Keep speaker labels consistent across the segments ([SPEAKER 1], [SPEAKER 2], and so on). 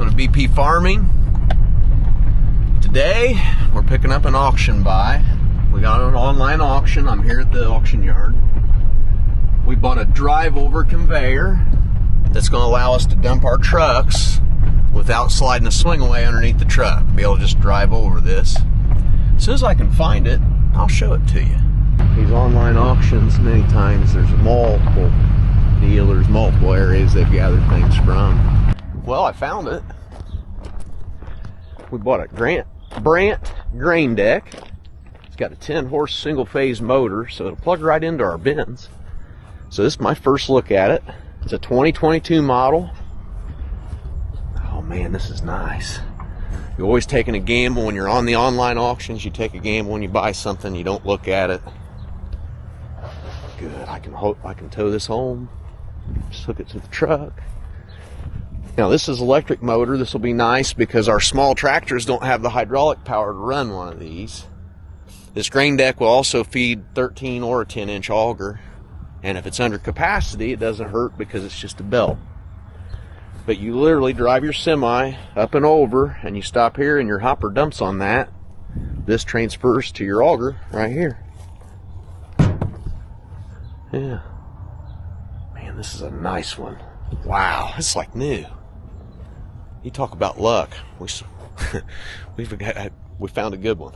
[SPEAKER 1] Welcome to BP Farming. Today we're picking up an auction buy. We got an online auction. I'm here at the auction yard. We bought a drive-over conveyor that's going to allow us to dump our trucks without sliding a swing away underneath the truck. Be able to just drive over this. As soon as I can find it, I'll show it to you. These online auctions, many times there's multiple dealers, multiple areas they've gathered things from. Well, I found it. We bought a Brandt Grain Deck. It's got a 10-horse single-phase motor, so it'll plug right into our bins. So this is my first look at it. It's a 2022 model. Oh man, this is nice. You're always taking a gamble when you're on the online auctions. You take a gamble when you buy something, you don't look at it. Good, I can tow this home. Just hook it to the truck. Now this is electric motor. This will be nice because our small tractors don't have the hydraulic power to run one of these. This grain deck will also feed 13 or a 10-inch auger. And if it's under capacity, it doesn't hurt because it's just a belt. But you literally drive your semi up and over, and you stop here and your hopper dumps on that. This transfers to your auger right here. Yeah. Man, this is a nice one. Wow, it's like new. You talk about luck. We found a good one.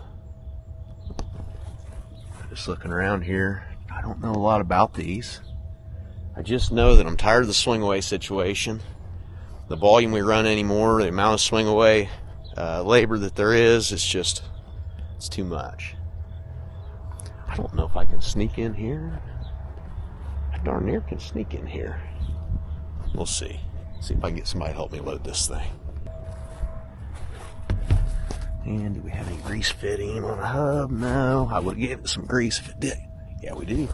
[SPEAKER 1] Just looking around here. I don't know a lot about these. I just know that I'm tired of the swing away situation. The volume we run anymore, the amount of swing away labor that there is, it's too much. I don't know if I can sneak in here. I darn near can sneak in here. We'll see. See if I can get somebody to help me load this thing. And do we have any grease fitting on the hub? No. I would give it some grease if it did. Yeah, we do.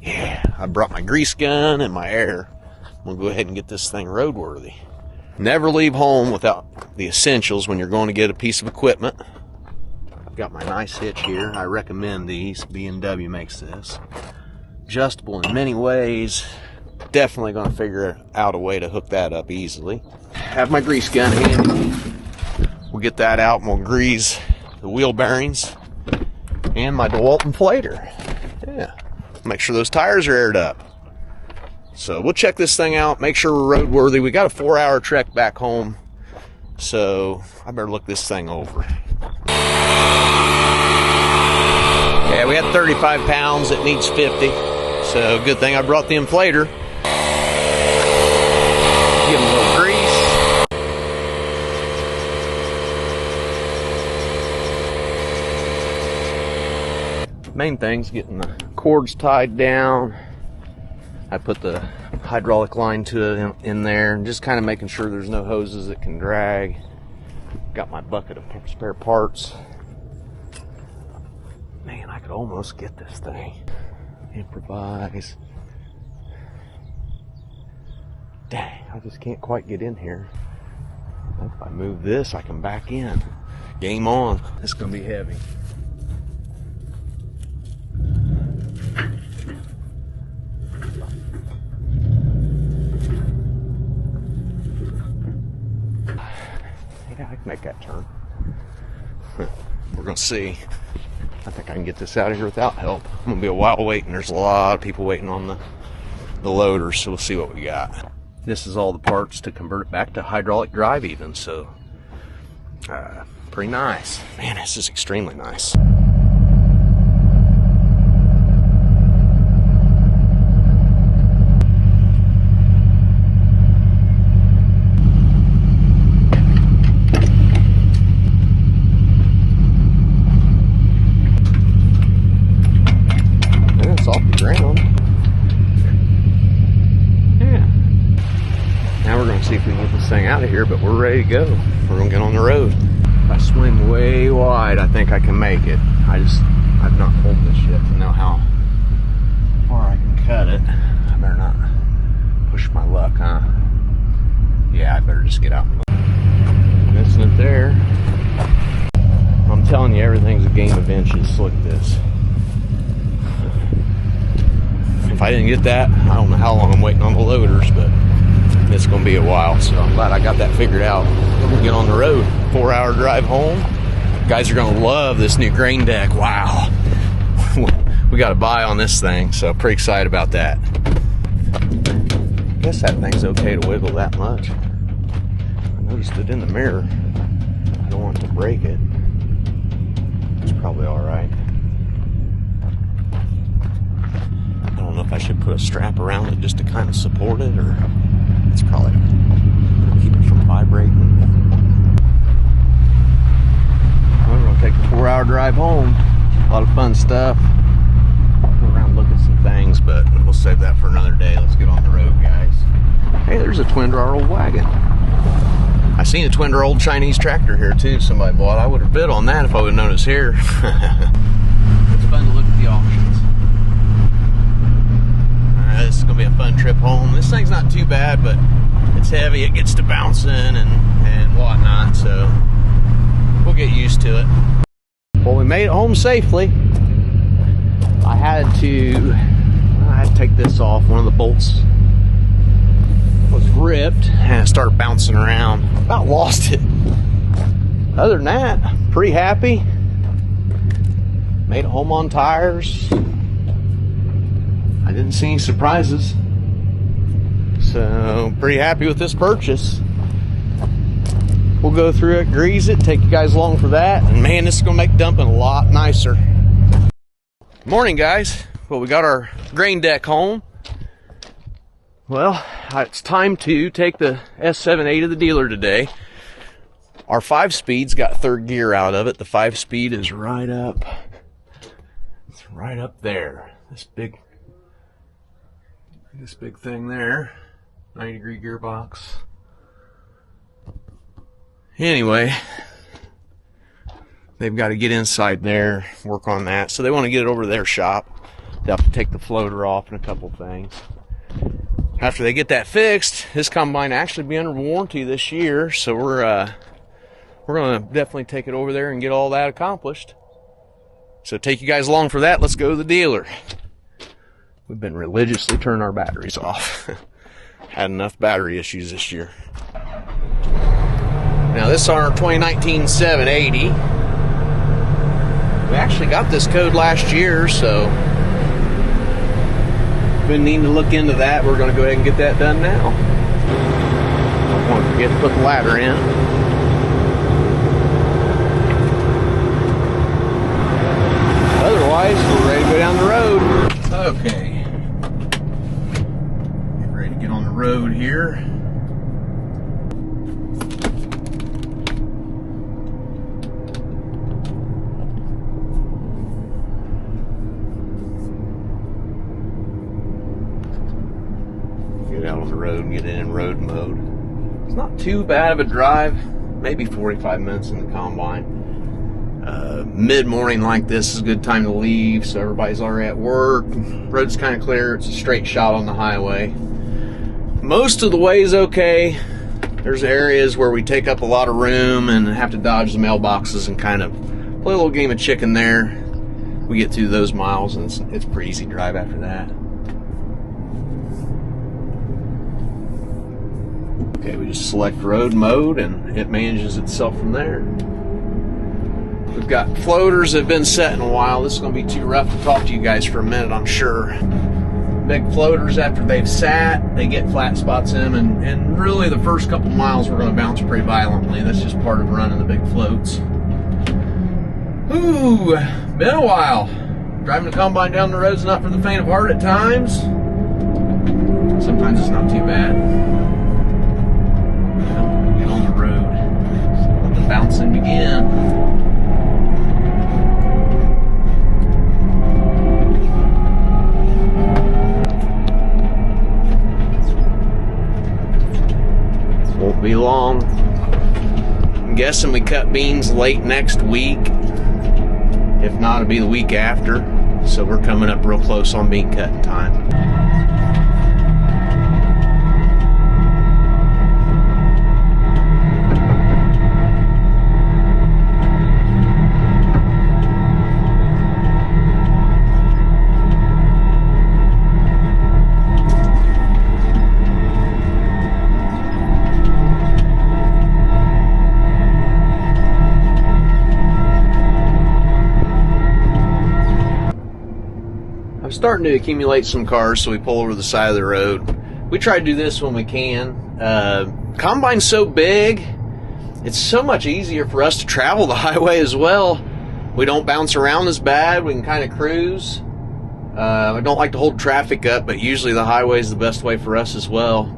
[SPEAKER 1] Yeah, I brought my grease gun and my air. I'm going to go ahead and get this thing roadworthy. Never leave home without the essentials when you're going to get a piece of equipment. I've got my nice hitch here. I recommend these. B&W makes this. Adjustable in many ways. Definitely going to figure out a way to hook that up easily. Have my grease gun handy. We'll get that out and we'll grease the wheel bearings and my DeWalt inflator. Yeah, make sure those tires are aired up. So we'll check this thing out, make sure we're roadworthy. We got a 4-hour trek back home, so I better look this thing over. Yeah, we had 35 pounds, it needs 50. So good thing I brought the inflator. Give them a little grease. Main thing's getting the cords tied down. I put the hydraulic line to it in there and just kind of making sure there's no hoses that can drag. Got my bucket of spare parts. Man, I could almost get this thing. Improvise. Dang, I just can't quite get in here. If I move this, I can back in. Game on. It's gonna be heavy. I can make that turn. We're gonna see. I think I can get this out of here without help. I'm gonna be a while waiting. There's a lot of people waiting on the loader, so we'll see what we got. This is all the parts to convert it back to hydraulic drive even, so pretty nice. Man, this is extremely nice. Off the ground. Yeah. Now we're going to see if we can get this thing out of here, but we're ready to go. We're going to get on the road. If I swing way wide, I think I can make it. I've not pulled this yet to know how far I can cut it. I better not push my luck, huh? Yeah, I better just get out and look. Missing it there. I'm telling you, everything's a game of inches. Look at this. If I didn't get that, I don't know how long I'm waiting on the loaders, but it's going to be a while, so I'm glad I got that figured out. We'll get on the road. 4-hour drive home. Guys are gonna love this new grain deck. Wow. We got a buy on this thing, so pretty excited about that. I guess that thing's okay to wiggle that much. I noticed it in the mirror. I don't want to break it. It's probably all right. I don't know if I should put a strap around it just to kind of support it, or it's probably keep it from vibrating. We're gonna take a 4-hour drive home. A lot of fun stuff. Go around, look at some things, but we'll save that for another day. Let's get on the road, guys. Hey, there's a twin-drawer old wagon. I seen a twin-drawer old Chinese tractor here too. Somebody bought. I would have bid on that if I would have known it was here. It's fun to look at the auctions. This is gonna be a fun trip home. This thing's not too bad, but it's heavy. It gets to bouncing and whatnot, so we'll get used to it. Well, we made it home safely. I had to take this off. One of the bolts was ripped and it started bouncing around. About lost it. Other than that, pretty happy. Made it home on tires. I didn't see any surprises. So, pretty happy with this purchase. We'll go through it, grease it, take you guys along for that. And man, this is gonna make dumping a lot nicer. Morning, guys. Well, we got our grain deck home. Well, it's time to take the S780 to the dealer today. Our 5-speed's got 3rd gear out of it. The 5-speed is right up. It's right up there. This big thing there. 90-degree gearbox. Anyway, they've got to get inside there, work on that. So they want to get it over to their shop. They'll have to take the floater off and a couple things. After they get that fixed, this combine will actually be under warranty this year. So we're going to definitely take it over there and get all that accomplished. So take you guys along for that. Let's go to the dealer. We've been religiously turning our batteries off. Had enough battery issues this year. Now this is our 2019 780. We actually got this code last year, so been needing to look into that. We're going to go ahead and get that done now. Don't want to forget to put the ladder in. Otherwise, we're ready to go down the road. Okay. Get ready to get on the road here. Out on the road and get in road mode. It's not too bad of a drive, maybe 45 minutes in the combine. Mid-morning like this is a good time to leave, so everybody's already at work. Road's kind of clear. It's a straight shot on the highway. Most of the way is okay. There's areas where we take up a lot of room and have to dodge the mailboxes and kind of play a little game of chicken there. We get through those miles and it's a pretty easy drive after that. Okay, we just select road mode and it manages itself from there. We've got floaters that have been set in a while. This is going to be too rough to talk to you guys for a minute, I'm sure. Big floaters, after they've sat, they get flat spots in them, and really the first couple miles we're going to bounce pretty violently. That's just part of running the big floats. Ooh, been a while. Driving a combine down the road's not for the faint of heart at times. Sometimes it's not too bad. Get on the road. Let the bouncing begin. Won't be long. I'm guessing we cut beans late next week. If not, it'll be the week after. So we're coming up real close on bean cutting time. starting to accumulate some cars, so we pull over the side of the road. We try to do this when we can. Combine's so big, it's so much easier for us to travel the highway as well. We don't bounce around as bad. We can kind of cruise. I don't like to hold traffic up, but usually the highway is the best way for us as well.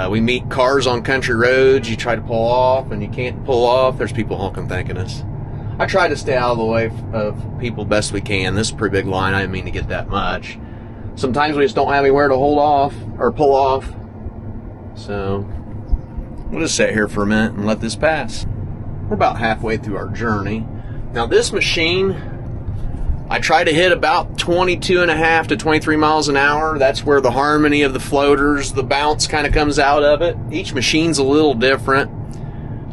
[SPEAKER 1] We meet cars on country roads. You try to pull off, and you can't pull off. There's people honking, thanking us. I try to stay out of the way of people best we can. This is a pretty big line. I didn't mean to get that much. Sometimes we just don't have anywhere to hold off or pull off. So we'll just sit here for a minute and let this pass. We're about halfway through our journey. Now this machine, I try to hit about 22.5 to 23 miles an hour. That's where the harmony of the floaters, the bounce kind of comes out of it. Each machine's a little different.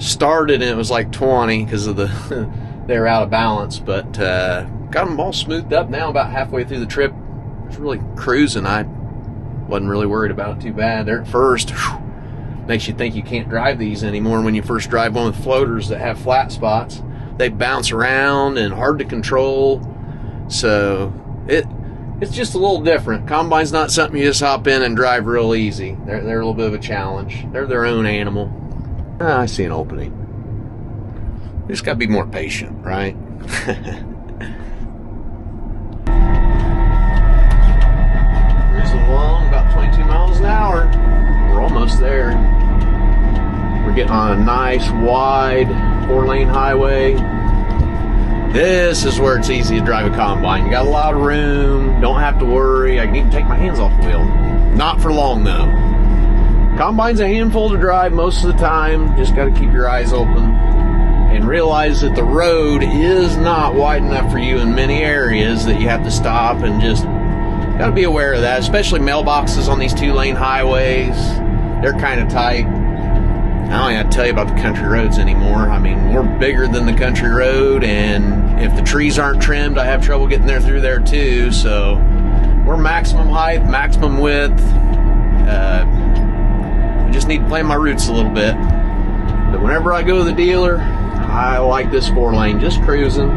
[SPEAKER 1] Started and it was like 20 because of the they were out of balance, but got them all smoothed up now about halfway through the trip. I was really cruising. I wasn't really worried about it too bad there at first. Whew. Makes you think you can't drive these anymore when you first drive one with floaters that have flat spots. They bounce around and hard to control. So it's just a little different. Combine's not something you just hop in and drive real easy. They're a little bit of a challenge. They're their own animal. I see an opening. You just got to be more patient, right? Cruising along about 22 miles an hour. We're almost there. We're getting on a nice, wide, 4-lane highway. This is where it's easy to drive a combine. You got a lot of room. Don't have to worry. I can even take my hands off the wheel. Not for long, though. Combine's a handful to drive most of the time. Just got to keep your eyes open and realize that the road is not wide enough for you in many areas, that you have to stop, and just got to be aware of that, especially mailboxes on these 2-lane highways. They're kind of tight. I don't have to tell you about the country roads anymore. I mean, we're bigger than the country road, and if the trees aren't trimmed, I have trouble getting there through there too. So we're maximum height, maximum width. I just need to plan my routes a little bit. But whenever I go to the dealer, I like this 4-lane, just cruising.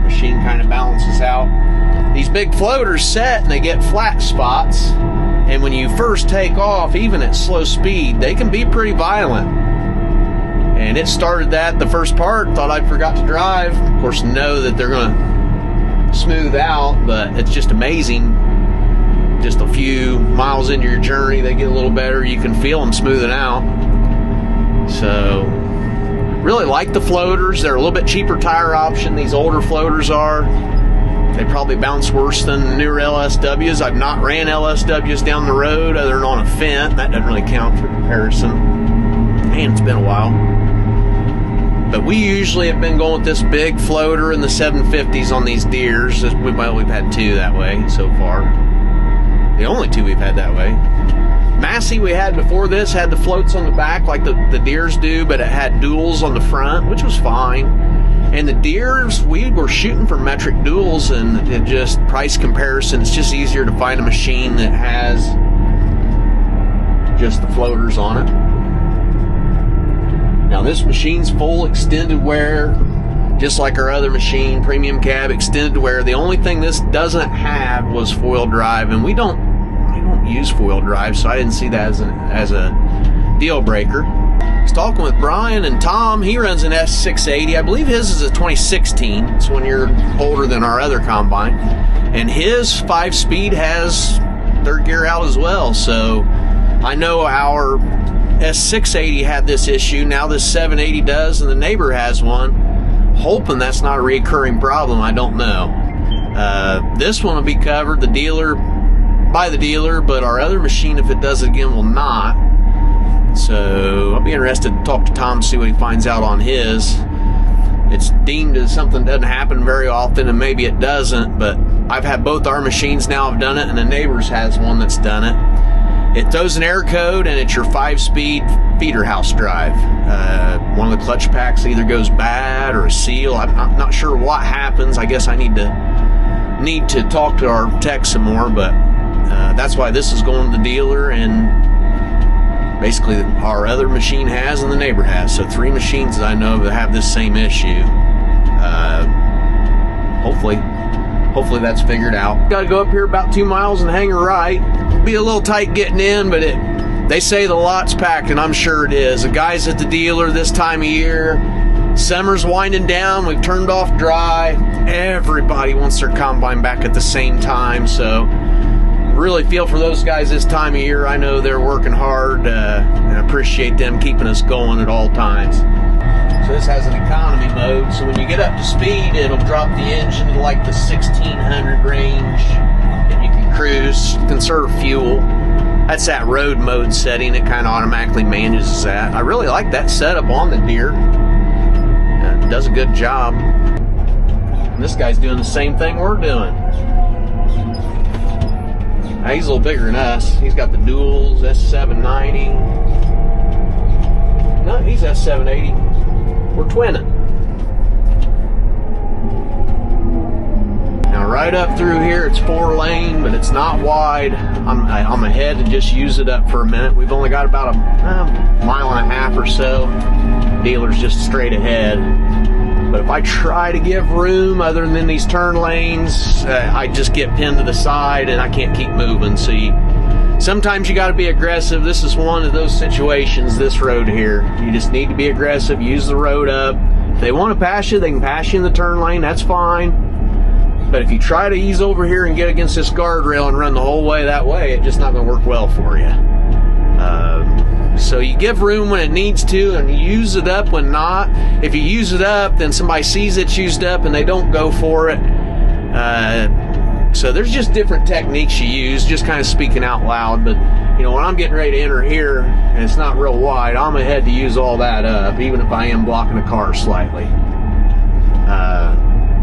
[SPEAKER 1] Machine kind of balances out. These big floaters set and they get flat spots. And when you first take off, even at slow speed, they can be pretty violent. And it started that the first part. Thought I forgot to drive. Of course, know that they're going to smooth out, but it's just amazing. Just a few miles into your journey, they get a little better. You can feel them smoothing out. So, really like the floaters. They're a little bit cheaper tire option. These older floaters are. They probably bounce worse than the newer LSWs. I've not ran LSWs down the road other than on a fence. That doesn't really count for comparison. Man, it's been a while. But we usually have been going with this big floater in the 750s on these Deeres. Well, we've had 2 that way so far. The only 2 we've had that way. Massey we had before this had the floats on the back like the Deeres do, but it had duals on the front, which was fine. And the Deeres, we were shooting for metric duals, and it just price comparison. It's just easier to find a machine that has just the floaters on it. Now this machine's full extended wear, just like our other machine, premium cab, extended wear. The only thing this doesn't have was four-wheel drive, and we don't use four-wheel drive, so I didn't see that as a deal breaker. I was talking with Brian and Tom. He runs an S780. I believe his is a 2016. It's 1 year older than our other combine. And his 5-speed has third gear out as well. So I know our S680 had this issue. Now this 780 does, and the neighbor has one. Hoping that's not a recurring problem. I don't know. This one will be covered by the dealer, but our other machine, if it does it again, will not. So I'll be interested to talk to Tom, see what he finds out on his. It's deemed as something that doesn't happen very often, and maybe it doesn't, but I've had both our machines now have done it, and the neighbor's has one that's done it. It throws an error code, and it's your 5-speed feeder house drive. One of the clutch packs either goes bad or a seal. I'm not sure what happens. I guess I need to talk to our tech some more, but that's why this is going to the dealer, and basically our other machine has and the neighbor has. So 3 machines that I know that have this same issue. Hopefully hopefully that's figured out. Got to go up here about 2 miles and hang a right. Be a little tight getting in, but they say the lot's packed, and I'm sure it is. The guys at the dealer this time of year, summer's winding down, we've turned off dry. Everybody wants their combine back at the same time, so really feel for those guys this time of year. I know they're working hard, and I appreciate them keeping us going at all times. So this has an economy mode, so when you get up to speed, it'll drop the engine to like the 1600 range, and you can cruise, conserve fuel. That's that road mode setting. It kind of automatically manages that. I really like that setup on the Deere. It does a good job. And this guy's doing the same thing we're doing. Now, he's a little bigger than us. He's got the duals, S780. No, he's S780. We're twinning. Now right up through here, it's 4-lane, but it's not wide. I'm ahead to just use it up for a minute. We've only got about a mile and a half or so. Dealer's just straight ahead. But if I try to give room other than these turn lanes, I just get pinned to the side and I can't keep moving. So sometimes you got to be aggressive. This is one of those situations, this road here. You just need to be aggressive, use the road up. If they want to pass you, they can pass you in the turn lane, that's fine. But if you try to ease over here and get against this guardrail and run the whole way that way, it's just not going to work well for you. So you give room when it needs to, and you use it up when not. If you use it up, then somebody sees it's used up and they don't go for it. So there's just different techniques you use, just kind of speaking out loud. But you know, when I'm getting ready to enter here and it's not real wide, I'm ahead to use all that up, even if I am blocking a car slightly.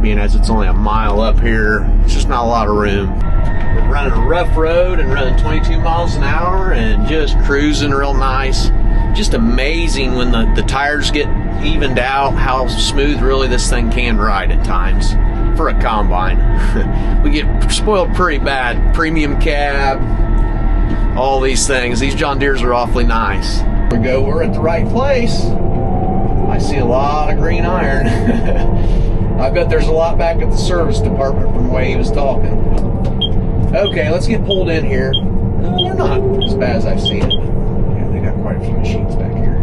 [SPEAKER 1] Being as it's only a mile up here, it's just not a lot of room. We're running a rough road and running 22 miles an hour and just cruising real nice. Just amazing when the tires get evened out, how smooth really this thing can ride at times for a combine. We get spoiled pretty bad. Premium cab, all these things. These John Deeres are awfully nice. There we go, we're at the right place. I see a lot of green iron. I bet there's a lot back at the service department from the way he was talking. Okay, let's get pulled in here. No, they're not as bad as I've seen it. Yeah, they got quite a few machines back here.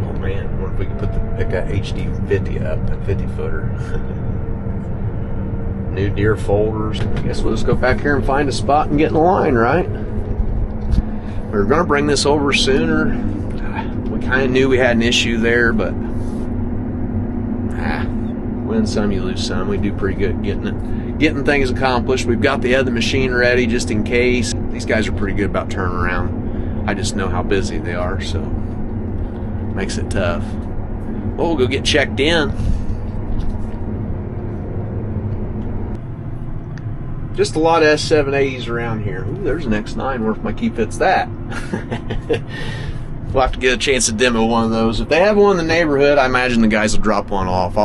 [SPEAKER 1] Oh man, I wonder if we could pick that HD50 up, that 50-footer. New Deere folders. I guess we'll just go back here and find a spot and get in line, right? We were going to bring this over sooner. We kind of knew we had an issue there, but win some, you lose some. We do pretty good getting things accomplished. We've got the other machine ready just in case. These guys are pretty good about turning around. I just know how busy they are, so makes it tough. Well, we'll go get checked in. Just a lot of S780s around here. Ooh, there's an X9. Where if my key fits that. We'll have to get a chance to demo one of those. If they have one in the neighborhood, I imagine the guys will drop one off.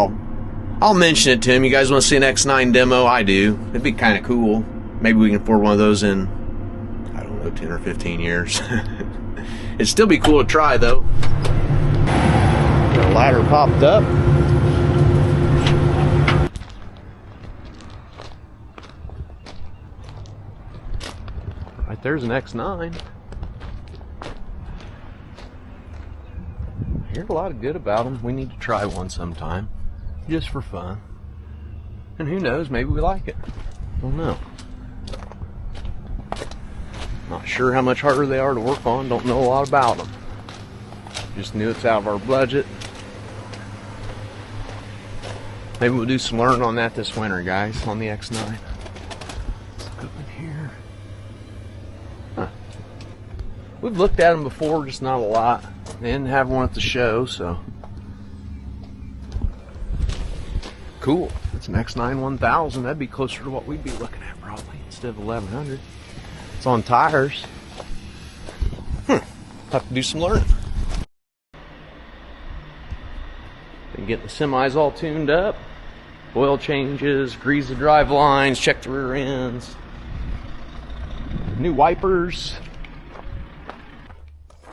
[SPEAKER 1] I'll mention it to him. You guys want to see an X9 demo? I do. It'd be kind of cool. Maybe we can afford one of those in, I don't know, 10 or 15 years. It'd still be cool to try, though. The ladder popped up. Right there's an X9. I hear a lot of good about them. We need to try one sometime, just for fun. And who knows, maybe we like it. I don't know. Not sure how much harder they are to work on. Don't know a lot about them. Just knew it's out of our budget. Maybe we'll do some learning on that this winter, guys, on the X9. Let's go in here. Huh. We've looked at them before, just not a lot. They didn't have one at the show, so. Cool. It's an X9 1000. That'd be closer to what we'd be looking at probably instead of 1100. It's on tires. Have to do some learning. Been getting the semis all tuned up. Oil changes, grease the drive lines, check the rear ends. New wipers.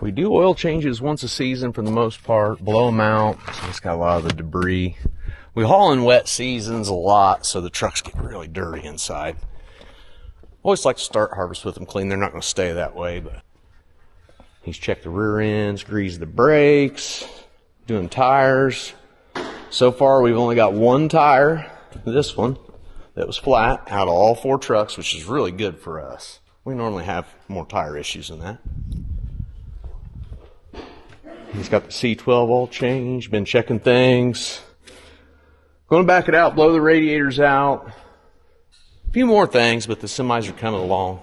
[SPEAKER 1] We do oil changes once a season for the most part, blow them out, so it's got a lot of the debris. We haul in wet seasons a lot, so the trucks get really dirty inside. Always like to start harvest with them clean. They're not going to stay that way, but he's checked the rear ends, greased the brakes, doing tires. So far, we've only got one tire, this one, that was flat out of all 4 trucks, which is really good for us. We normally have more tire issues than that. He's got the C12 all changed, been checking things. Going to back it out, blow the radiators out. A few more things, but the semis are coming along.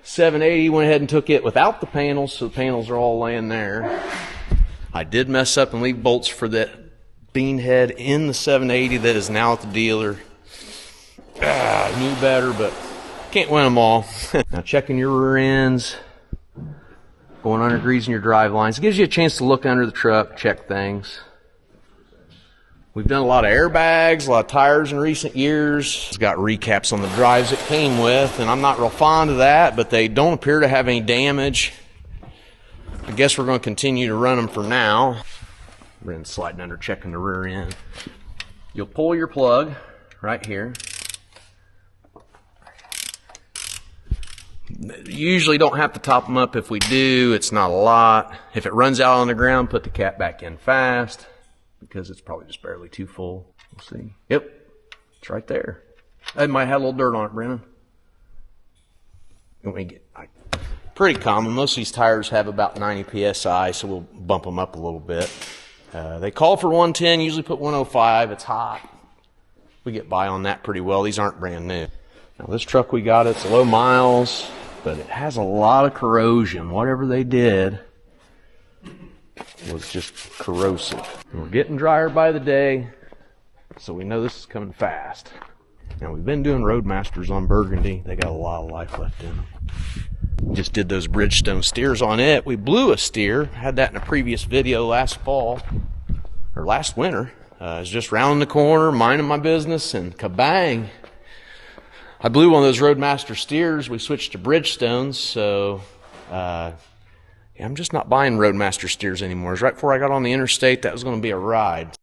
[SPEAKER 1] 780 went ahead and took it without the panels, so the panels are all laying there. I did mess up and leave bolts for that bean head in the 780 that is now at the dealer. I knew better, but can't win them all. Now checking your rear ends, going under greasing your drive lines. It gives you a chance to look under the truck, check things. We've done a lot of airbags, a lot of tires in recent years. It's got recaps on the drives it came with, and I'm not real fond of that, but they don't appear to have any damage. I guess we're going to continue to run them for now. We're in sliding under, checking the rear end. You'll pull your plug right here. You usually don't have to top them up. If we do, it's not a lot. If it runs out on the ground, put the cap back in fast, because it's probably just barely too full. We'll see. Yep, it's right there. It might have a little dirt on it, Brennan. Pretty common. Most of these tires have about 90 psi, so we'll bump them up a little bit. They call for 110, usually put 105. It's hot. We get by on that pretty well. These aren't brand new. Now this truck we got, it's low miles, but it has a lot of corrosion. Whatever they did was just corrosive. And we're getting drier by the day, so we know this is coming fast. Now we've been doing Roadmasters on Burgundy. They got a lot of life left in them. Just did those Bridgestone steers on it. We blew a steer. Had that in a previous video last fall, or last winter. I was just rounding the corner, minding my business, and kabang! I blew one of those Roadmaster steers. We switched to Bridgestones, so yeah, I'm just not buying Roadmaster steers anymore. It was right before I got on the interstate. That was going to be a ride.